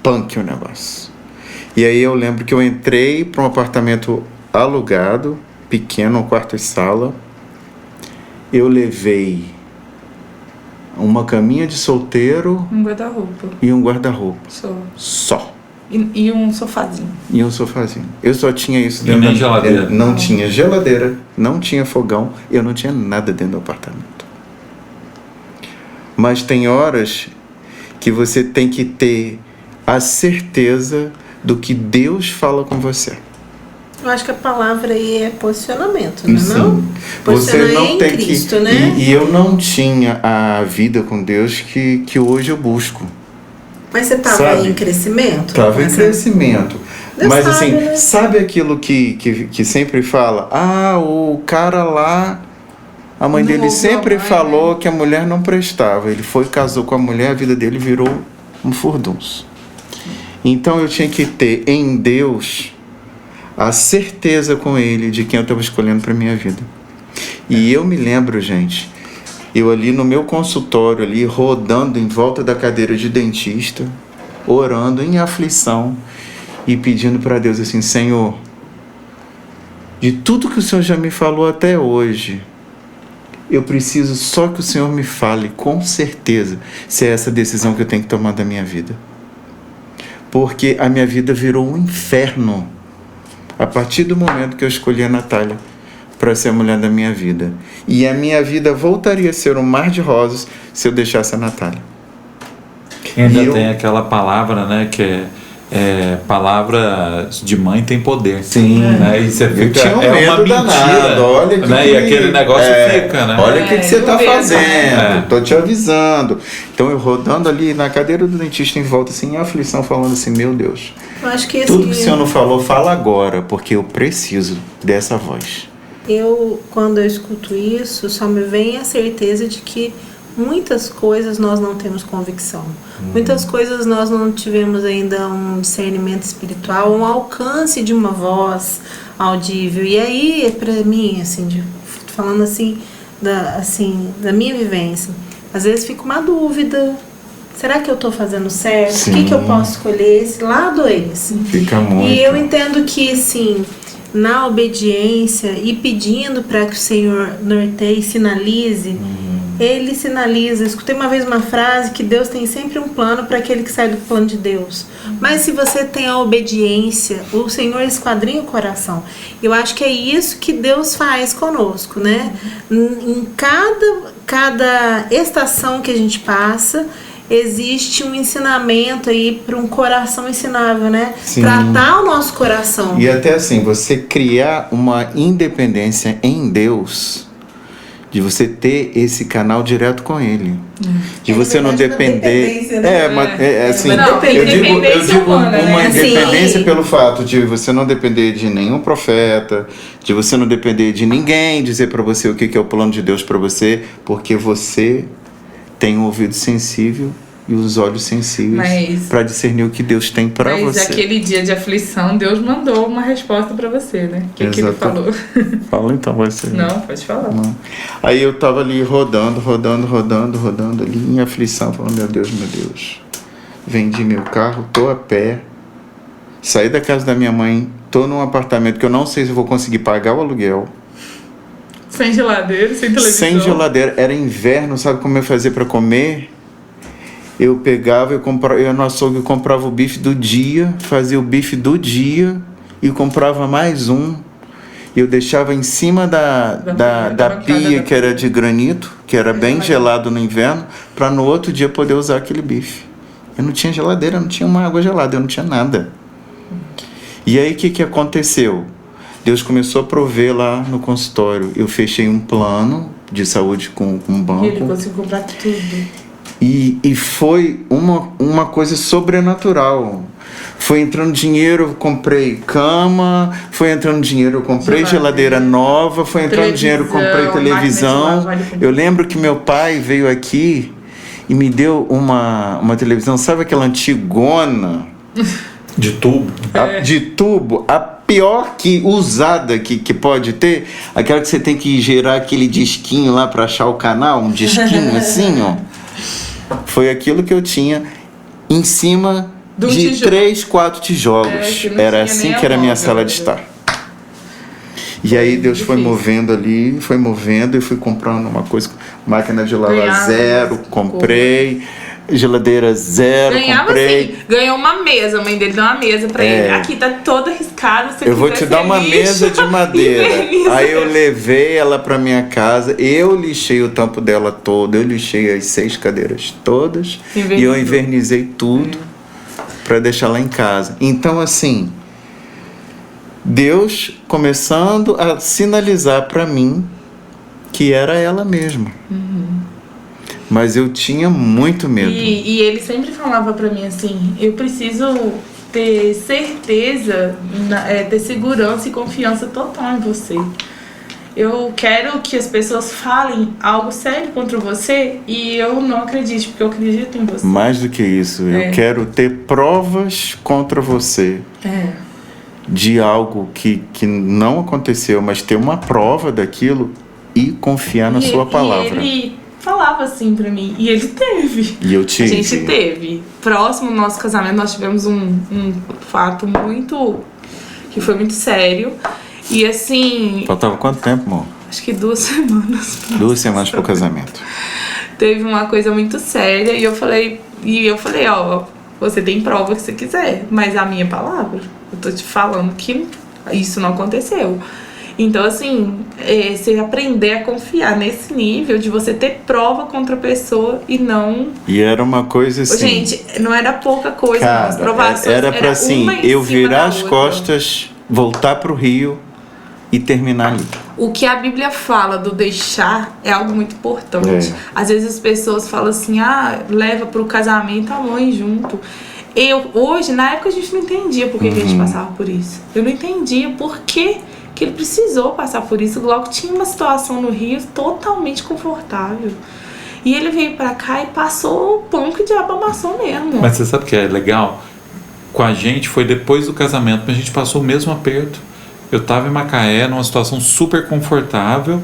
punk o negócio. E aí eu lembro que eu entrei para um apartamento alugado, pequeno, um quarto e sala. Eu levei uma caminha de solteiro, um guarda-roupa e um guarda-roupa. Só. E um sofazinho. E um sofazinho. Eu só tinha isso dentro da geladeira. Não tinha geladeira, não tinha fogão, eu não tinha nada dentro do apartamento. Mas tem horas que você tem que ter a certeza do que Deus fala com você. Eu acho que a palavra aí é posicionamento, né? Sim. Não? Você não em tem Cristo, que... né? E eu não tinha a vida com Deus que hoje eu busco. Mas você estava em crescimento? Estava em crescimento. Deus mas sabe, assim, né? sabe aquilo que sempre fala? Ah, o cara lá, a mãe dele sempre falou que a mulher não prestava. Ele foi, casou com a mulher, a vida dele virou um furdunço. Então eu tinha que ter em Deus a certeza com ele de quem eu estava escolhendo para minha vida. E eu me lembro, gente, eu ali no meu consultório, ali rodando em volta da cadeira de dentista, orando em aflição e pedindo para Deus assim: Senhor, de tudo que o Senhor já me falou até hoje, eu preciso só que o Senhor me fale com certeza se é essa decisão que eu tenho que tomar da minha vida. Porque a minha vida virou um inferno a partir do momento que eu escolhi a Natália para ser a mulher da minha vida. E a minha vida voltaria a ser um mar de rosas se eu deixasse a Natália. Ainda tem aquela palavra, né, que é palavras de mãe tem poder. Sim. Né? E você fica, tinha um é uma medo mentira. danado, olha que né? E aquele negócio fica, né? Olha o que você tá mesmo, fazendo, tô te avisando. Então eu rodando ali na cadeira do dentista em volta, assim, em aflição, falando assim, meu Deus, Eu acho que tudo que o senhor não falou, fala agora, porque eu preciso dessa voz. Quando eu escuto isso, só me vem a certeza de que muitas coisas nós não temos convicção. Muitas coisas nós não tivemos ainda um discernimento espiritual, um alcance de uma voz audível. E aí, para mim, assim, falando assim da minha vivência, às vezes fica uma dúvida. Será que eu estou fazendo certo? Sim. O que eu posso escolher? Esse lado ou esse? Fica muito. E eu entendo que, assim, na obediência e pedindo para que o Senhor norteie e sinalize, Ele sinaliza. Eu escutei uma vez uma frase que Deus tem sempre um plano para aquele que sai do plano de Deus. Mas se você tem a obediência, o Senhor esquadrinha o coração. Eu acho que é isso que Deus faz conosco, né? Em cada estação que a gente passa, existe um ensinamento aí para um coração ensinável, né? Sim. Tratar o nosso coração. E até assim, você criar uma independência em Deus, de você ter esse canal direto com Ele. De você não depender. Assim, Não, tem eu digo independência humana, uma né? independência Sim. pelo fato de você não depender de nenhum profeta, de você não depender de ninguém dizer para você o que é o plano de Deus para você, porque você tem um ouvido sensível e os olhos sensíveis para discernir o que Deus tem para Mas você. aquele dia de aflição, Deus mandou uma resposta pra você, né? O que ele falou? Fala então, vai ser. Não, pode falar. Não. Aí eu tava ali rodando ali em aflição, falando, meu Deus, vendi meu carro, tô a pé, saí da casa da minha mãe, tô num apartamento que eu não sei se vou conseguir pagar o aluguel. Sem geladeira, sem televisão. Sem geladeira, era inverno, sabe como eu fazia para comer? Eu pegava, eu ia no açougue, eu comprava o bife do dia, fazia o bife do dia e comprava mais um. Eu deixava em cima da pia, que era de granito, que era bem gelado no inverno, para no outro dia poder usar aquele bife. Eu não tinha geladeira, não tinha uma água gelada, eu não tinha nada. E aí o que aconteceu? Deus começou a prover lá no consultório. Eu fechei um plano de saúde com um banco. E ele conseguiu comprar tudo. E foi uma coisa sobrenatural. Foi entrando dinheiro, eu comprei cama, foi entrando dinheiro, eu comprei geladeira nova, foi entrando dinheiro, eu comprei televisão. Eu lembro que meu pai veio aqui e me deu uma televisão, sabe aquela antigona? De tubo. De tubo, a pior que usada que pode ter, aquela que você tem que gerar aquele disquinho lá para achar o canal, um disquinho assim, ó. Foi aquilo que eu tinha em cima de 3, 4 tijolos. Era assim que era a minha sala de estar. E aí Deus foi movendo ali, foi movendo, eu fui comprando uma coisa, máquina de lavar zero, comprei. Geladeira zero, ganhava comprei. Assim, ganhou uma mesa, a mãe dele deu uma mesa pra ele. Aqui tá toda arriscada, você eu vou te dar uma mesa de madeira. Aí eu levei ela pra minha casa, eu lixei o tampo dela todo, eu lixei as 6 cadeiras todas e eu invernizei tudo pra deixar lá em casa. Então assim, Deus começando a sinalizar pra mim que era ela mesma. Mas eu tinha muito medo. E ele sempre falava pra mim assim, eu preciso ter certeza, ter segurança e confiança total em você. Eu quero que as pessoas falem algo sério contra você e eu não acredito, porque eu acredito em você. Mais do que isso, eu quero ter provas contra você. De algo que não aconteceu, mas ter uma prova daquilo e confiar na sua palavra. E ele falava assim pra mim, e ele teve. E eu tive. A gente teve. Próximo ao nosso casamento, nós tivemos um fato que foi muito sério. E assim... Faltava quanto tempo, amor? Acho que 2 semanas. 2 semanas pro casamento. Teve uma coisa muito séria e eu falei, ó, você tem prova que você quiser, mas a minha palavra, eu tô te falando que isso não aconteceu. Então, assim, você aprender a confiar nesse nível de você ter prova contra a pessoa e não... E era uma coisa assim... Gente, não era pouca coisa, não. As Cara, provações era pra assim, uma em eu cima virar da as outra. costas, voltar pro Rio e terminar ali. O que a Bíblia fala do deixar é algo muito importante. É. Às vezes as pessoas falam assim, leva pro casamento a mãe junto. Hoje, na época a gente não entendia por que a gente passava por isso. Eu não entendia por que ele precisou passar por isso. O Glauco tinha uma situação no Rio totalmente confortável. E ele veio pra cá e passou o pão que o diabo amassou mesmo. Mas você sabe o que é legal? Com a gente foi depois do casamento, mas a gente passou o mesmo aperto. Eu tava em Macaé, numa situação super confortável,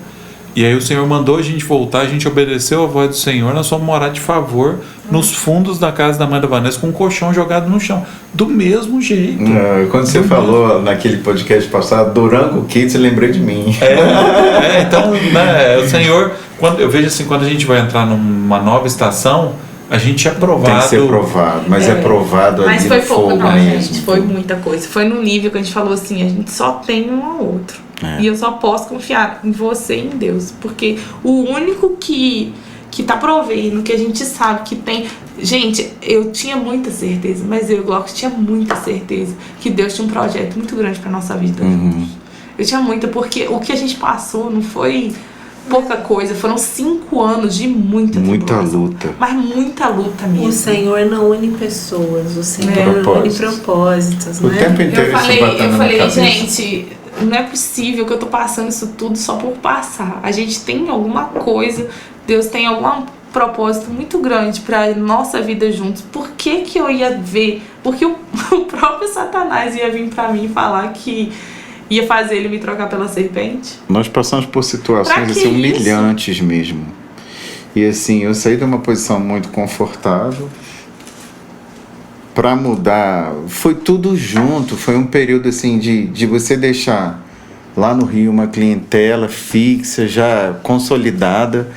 e aí o Senhor mandou a gente voltar, a gente obedeceu a voz do Senhor, nós fomos morar de favor nos fundos da casa da mãe da Vanessa com um colchão jogado no chão, do mesmo jeito. Quando você falou naquele podcast passado, Durango Kids, eu lembrei de mim. Então, né, o Senhor, eu vejo assim, quando a gente vai entrar numa nova estação, a gente é provado. Tem que ser provado, mas é provado ali no fogo não, mesmo. gente, foi muita coisa. Foi no nível que a gente falou assim, a gente só tem um ao outro. E eu só posso confiar em você e em Deus. Porque o único que tá provendo, que a gente sabe que tem... Gente, eu tinha muita certeza, mas eu e o Glauco tinha muita certeza que Deus tinha um projeto muito grande pra nossa vida. Eu tinha muita, porque o que a gente passou não foi... pouca coisa, foram 5 anos de muita luta. Mas muita luta mesmo. O Senhor não une pessoas, o Senhor une propósitos, O né? tempo inteiro Eu isso batendo na falei, cabeça. gente, não é possível que eu tô passando isso tudo só por passar. A gente tem alguma coisa, Deus tem algum propósito muito grande pra nossa vida juntos. Por que eu ia ver? Porque o próprio Satanás ia vir pra mim falar que ia fazer ele me trocar pela serpente? Nós passamos por situações assim, humilhantes mesmo. E assim, eu saí de uma posição muito confortável para mudar. Foi tudo junto. Foi um período assim de você deixar lá no Rio uma clientela fixa, já consolidada,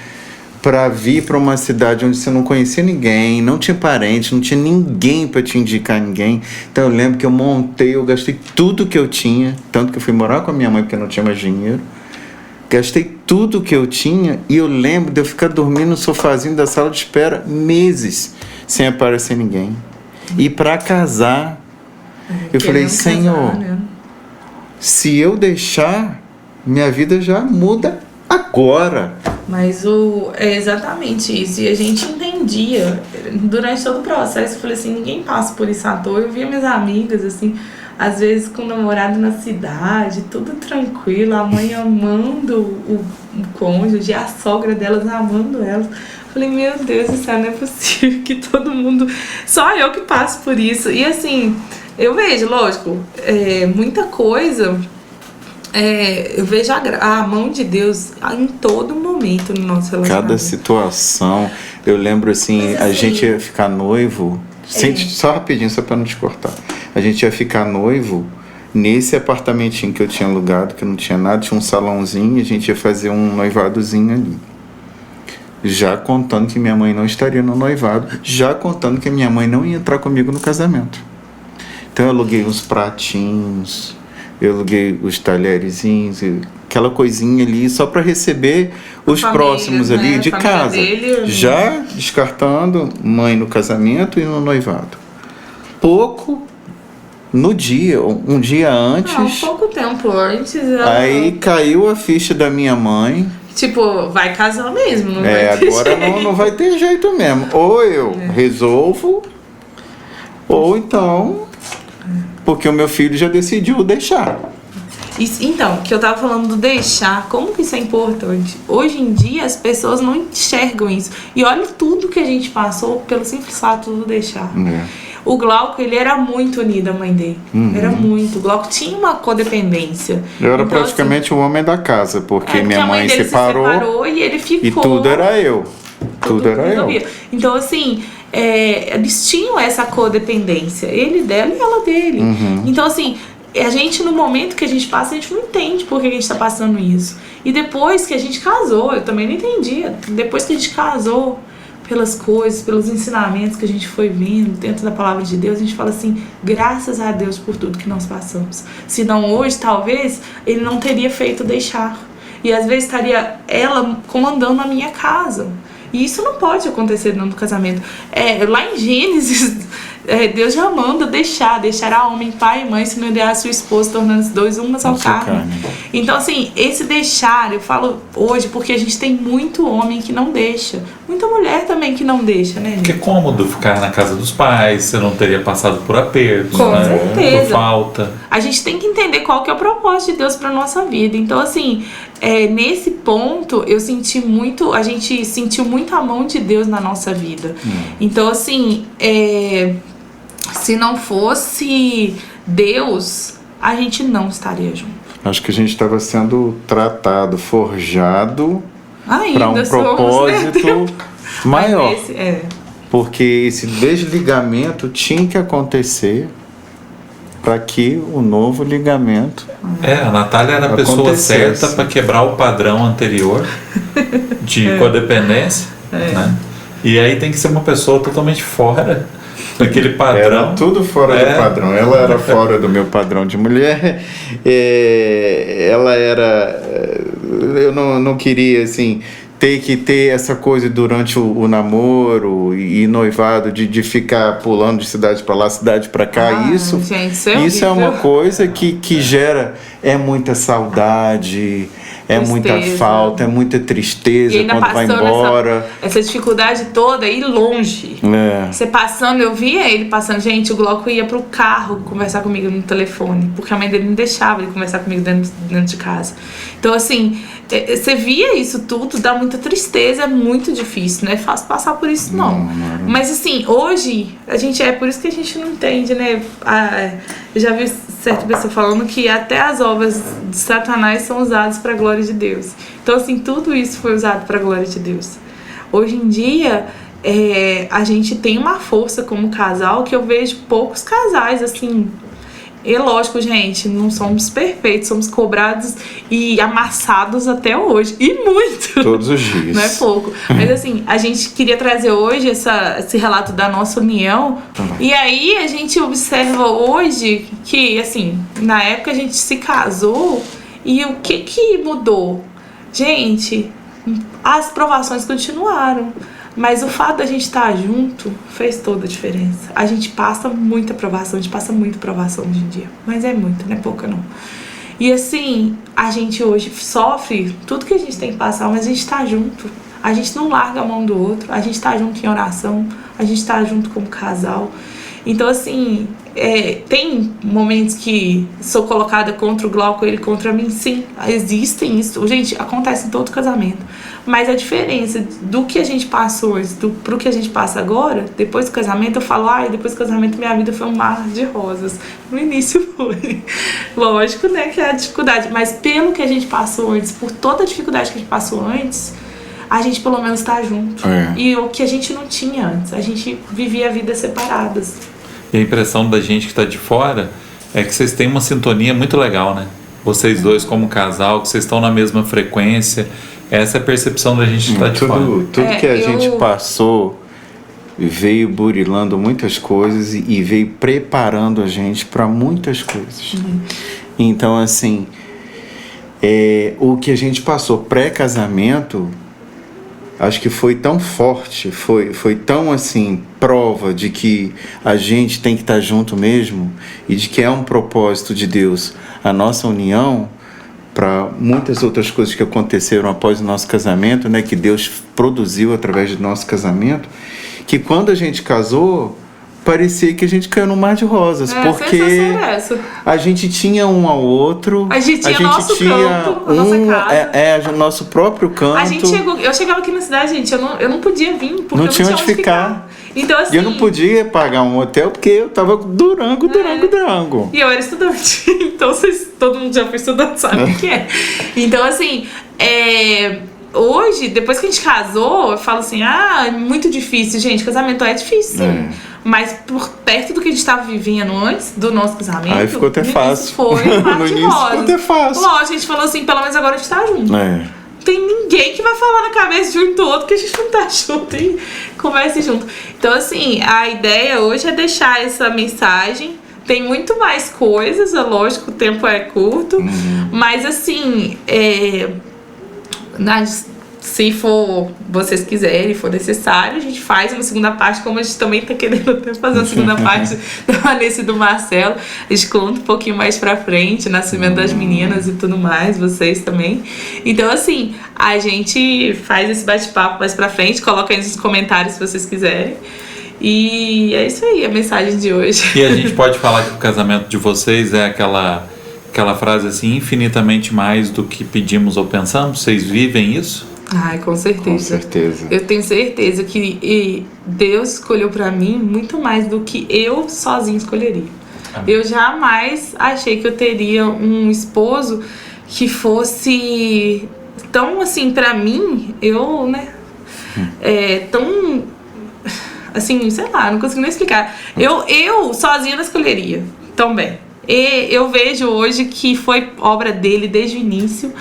para vir para uma cidade onde você não conhecia ninguém, não tinha parente, não tinha ninguém para te indicar ninguém. Então eu lembro que eu gastei tudo que eu tinha, tanto que eu fui morar com a minha mãe porque eu não tinha mais dinheiro. Gastei tudo que eu tinha e eu lembro de eu ficar dormindo no sofazinho da sala de espera meses sem aparecer ninguém. E para casar, eu falei, Senhor, se eu deixar, minha vida já muda agora. Mas é exatamente isso. E a gente entendia durante todo o processo. Eu falei assim, ninguém passa por isso à toa. Eu via minhas amigas, assim, às vezes com o namorado na cidade, tudo tranquilo, a mãe amando o cônjuge, a sogra delas amando elas. Eu falei, meu Deus do céu, não é possível que todo mundo... Só eu que passo por isso. E assim, eu vejo, lógico, muita coisa... eu vejo a mão de Deus em todo momento no nosso relacionamento. Cada situação. Eu lembro assim, a gente ia ficar noivo, só rapidinho, só para não te cortar. A gente ia ficar noivo nesse apartamentinho que eu tinha alugado, que não tinha nada, tinha um salãozinho, e a gente ia fazer um noivadozinho ali. Já contando que minha mãe não estaria no noivado, já contando que minha mãe não ia entrar comigo no casamento. Então eu aluguei uns pratinhos, eu aluguei os talherzinhos, aquela coisinha ali, só para receber os família, próximos ali, né? De casa. Dele, já descartando mãe no casamento e no noivado. Pouco no dia, um dia antes. Não, pouco tempo antes. Aí caiu a ficha da minha mãe. Tipo, vai casar mesmo, não vai ter agora jeito. Não vai ter jeito mesmo. Ou eu resolvo, ou então... Porque o meu filho já decidiu deixar. Então, que eu tava falando do deixar, como que isso é importante? Hoje em dia as pessoas não enxergam isso. E olha tudo que a gente passou pelo simples fato do deixar. O Glauco, ele era muito unido à mãe dele. Era muito. O Glauco tinha uma codependência. Eu era então, praticamente o homem da casa, porque minha mãe se separou e ele ficou. E tudo era eu. Tudo era eu. Então, assim, eles tinham essa codependência. Ele dela e ela dele. Então, assim, a gente, no momento que a gente passa, a gente não entende por que a gente tá passando isso. E depois que a gente casou, eu também não entendia. Depois que a gente casou, pelas coisas, pelos ensinamentos que a gente foi vendo dentro da palavra de Deus, a gente fala assim, graças a Deus por tudo que nós passamos. Senão hoje, talvez, ele não teria feito deixar. E às vezes estaria ela comandando a minha casa. E isso não pode acontecer dentro do casamento. Lá em Gênesis, Deus já manda deixará homem, pai e mãe, se não der a sua esposa, tornando os dois uma só carne. Então, assim, esse deixar, eu falo hoje, porque a gente tem muito homem que não deixa. Muita mulher também que não deixa, né? Porque é cômodo ficar na casa dos pais, você não teria passado por apertos, Com né? certeza. Por falta. A gente tem que entender qual que é o propósito de Deus pra nossa vida. Então, assim, nesse ponto, a gente sentiu muito a mão de Deus na nossa vida. Então, assim, se não fosse Deus, a gente não estaria junto. Acho que a gente estava sendo tratado, forjado para um Ainda propósito maior. Mas esse, Porque esse desligamento tinha que acontecer para que o novo ligamento A Natália era a pessoa acontecesse. certa para quebrar o padrão anterior de codependência, né? E aí tem que ser uma pessoa totalmente fora daquele padrão. Era tudo fora do padrão. Ela era fora do meu padrão de mulher. Ela era... Eu não queria, assim, ter que ter essa coisa durante o namoro e noivado de ficar pulando de cidade para lá, cidade para cá. Isso, gente, isso é uma coisa que gera muita saudade, muita Tristeza. falta, muita tristeza E ainda quando vai passando embora. essa dificuldade toda, ir longe. Você passando, eu via ele passando. Gente, o Glauco ia pro carro conversar comigo no telefone, porque a mãe dele não deixava ele conversar comigo dentro de casa. Então, assim, você via isso tudo, dá muita tristeza, é muito difícil, não é fácil passar por isso, não. Mas, assim, hoje, por isso que a gente não entende, né? Eu já vi certa pessoa falando que até as obras de Satanás são usadas para a glória de Deus. Então, assim, tudo isso foi usado para a glória de Deus. Hoje em dia, a gente tem uma força como casal que eu vejo poucos casais, assim. E lógico, gente, não somos perfeitos, somos cobrados e amassados até hoje. E muito! Todos os dias. Não é pouco. Mas assim, a gente queria trazer hoje esse relato da nossa união. E aí a gente observa hoje que, assim, na época a gente se casou e o que mudou? Gente, as provações continuaram. Mas o fato da gente estar junto fez toda a diferença. A gente passa muita provação, hoje em dia. Mas é muito, não é pouca não. E assim, a gente hoje sofre tudo que a gente tem que passar, mas a gente tá junto. A gente não larga a mão do outro, a gente tá junto em oração, a gente tá junto como casal. Então, assim, tem momentos que sou colocada contra o Glauco, ele contra mim, sim, existem isso. Gente, acontece em todo casamento. Mas a diferença do que a gente passou pro que a gente passa agora, depois do casamento, eu falo, depois do casamento minha vida foi um mar de rosas. No início foi. Lógico, né, que é a dificuldade. Mas pelo que a gente passou antes, por toda a dificuldade que a gente passou antes, a gente pelo menos tá junto. E o que a gente não tinha antes, a gente vivia vidas separadas. E a impressão da gente que está de fora é que vocês têm uma sintonia muito legal, né? Vocês dois como casal, que vocês estão na mesma frequência. Essa é a percepção da gente que está de fora. Tudo que a gente passou veio burilando muitas coisas e veio preparando a gente para muitas coisas. Então, assim, o que a gente passou pré-casamento, acho que foi tão forte, foi tão, assim, prova de que a gente tem que estar junto mesmo e de que é um propósito de Deus a nossa união, para muitas outras coisas que aconteceram após o nosso casamento, né, que Deus produziu através do nosso casamento, que quando a gente casou, parecia que a gente caiu no mar de rosas, porque a gente tinha um ao outro, a gente tinha nosso canto, a nossa casa, nosso próprio canto. Eu chegava aqui na cidade, gente, eu não podia vir, porque não tinha onde ficar. Então, assim, e eu não podia pagar um hotel porque eu tava Durango. E eu era estudante, então todo mundo já foi estudante, sabe o que é. Então, assim, hoje, depois que a gente casou, eu falo assim, é muito difícil, gente, casamento é difícil, sim. Mas por perto do que a gente estava vivendo antes do nosso casamento, aí ficou até fácil. Foi um mar de rosas. Ficou até fácil. Lógico, a gente falou assim, pelo menos agora a gente tá junto. Não tem ninguém que vai falar na cabeça de um do outro que a gente não tá junto. E converse junto. Então, assim, a ideia hoje é deixar essa mensagem. Tem muito mais coisas, é lógico, o tempo é curto, mas assim, se for, vocês quiserem, for necessário, a gente faz uma segunda parte, como a gente também tá querendo até fazer uma segunda parte da Vanessa e do Marcelo. A gente conta um pouquinho mais pra frente, nascimento das meninas e tudo mais, vocês também. Então, assim, a gente faz esse bate-papo mais pra frente, coloca aí nos comentários se vocês quiserem. E é isso aí, a mensagem de hoje. E a gente pode falar que o casamento de vocês é aquela frase assim, infinitamente mais do que pedimos ou pensamos? Vocês vivem isso? Ai, com certeza. Com certeza. Eu tenho certeza que Deus escolheu pra mim muito mais do que eu sozinho escolheria. Amém. Eu jamais achei que eu teria um esposo que fosse tão assim, pra mim, eu, né, tão... assim, sei lá, não consigo nem explicar. Eu sozinha não escolheria também. E eu vejo hoje que foi obra dele desde o início.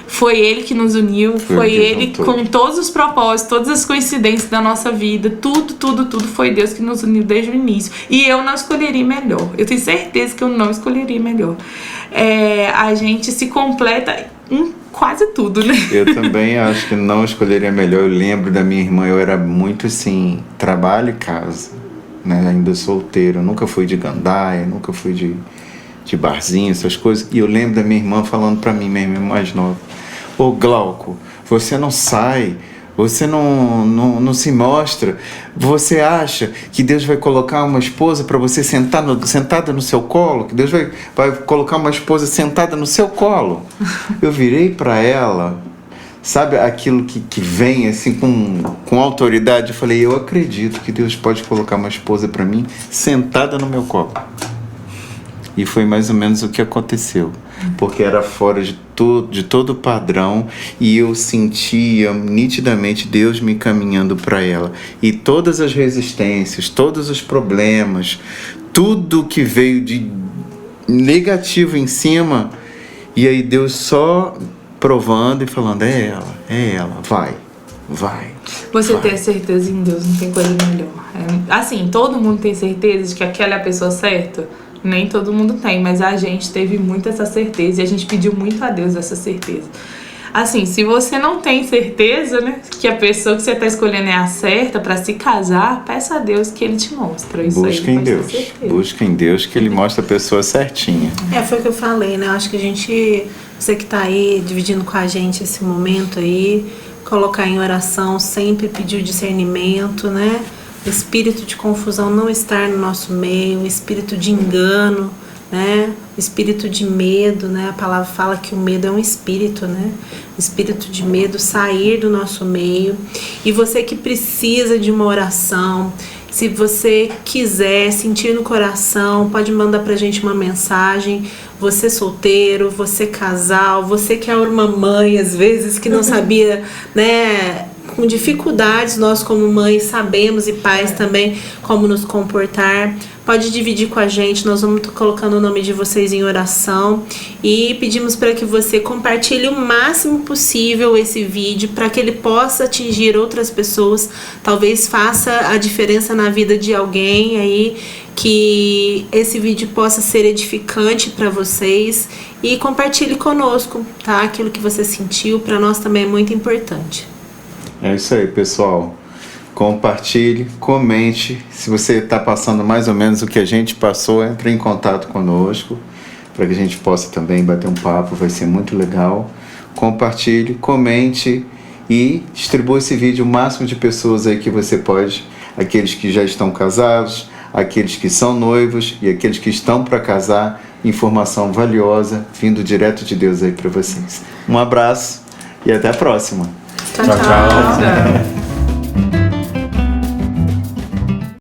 Foi ele que nos uniu, foi ele com todos os propósitos, todas as coincidências da nossa vida, tudo foi Deus que nos uniu desde o início. E eu não escolheria melhor. Eu tenho certeza que eu não escolheria melhor. A gente se completa em quase tudo, né? Eu também acho que não escolheria melhor. Eu lembro da minha irmã, eu era muito assim, trabalho e casa, né? Ainda solteiro, eu nunca fui de gandaia, nunca fui de barzinho, essas coisas. E eu lembro da minha irmã falando pra mim, minha irmã mais nova: ô Glauco, você não sai, você não se mostra, você acha que Deus vai colocar uma esposa para você sentada no seu colo, que Deus vai colocar uma esposa sentada no seu colo? Eu virei para ela, sabe aquilo que vem assim com autoridade? Eu falei: eu acredito que Deus pode colocar uma esposa para mim sentada no meu colo. E foi mais ou menos o que aconteceu, porque era fora de todo padrão, e eu sentia nitidamente Deus me encaminhando para ela. E todas as resistências, todos os problemas, tudo que veio de negativo em cima, e aí Deus só provando e falando: é ela, vai. Você ter certeza em Deus, não tem coisa melhor. Assim, todo mundo tem certeza de que aquela é a pessoa certa? Nem todo mundo tem, mas a gente teve muito essa certeza e a gente pediu muito a Deus essa certeza. Assim, se você não tem certeza, né, que a pessoa que você está escolhendo é a certa para se casar, peça a Deus que Ele te mostra. Isso busca em Deus. Busca em Deus que Ele mostra a pessoa certinha. Foi o que eu falei, né? Eu acho que você que está aí dividindo com a gente esse momento aí, colocar em oração, sempre pedir o discernimento, né? O espírito de confusão não estar no nosso meio, o espírito de engano, né? O espírito de medo, né? A palavra fala que o medo é um espírito, né? O espírito de medo sair do nosso meio. E você que precisa de uma oração, se você quiser sentir no coração, pode mandar pra gente uma mensagem. Você solteiro, você casal, você que é uma mãe às vezes que não sabia, né? Com dificuldades, nós como mães sabemos, e pais também, como nos comportar. Pode dividir com a gente, nós vamos estar colocando o nome de vocês em oração e pedimos para que você compartilhe o máximo possível esse vídeo para que ele possa atingir outras pessoas, talvez faça a diferença na vida de alguém aí, que esse vídeo possa ser edificante para vocês, e compartilhe conosco, tá? Aquilo que você sentiu, para nós também é muito importante. É isso aí, pessoal. Compartilhe, comente. Se você está passando mais ou menos o que a gente passou, entre em contato conosco para que a gente possa também bater um papo, vai ser muito legal. Compartilhe, comente e distribua esse vídeo o máximo de pessoas aí que você pode. Aqueles que já estão casados, aqueles que são noivos e aqueles que estão para casar. Informação valiosa vindo direto de Deus aí para vocês. Um abraço e até a próxima. Tchau.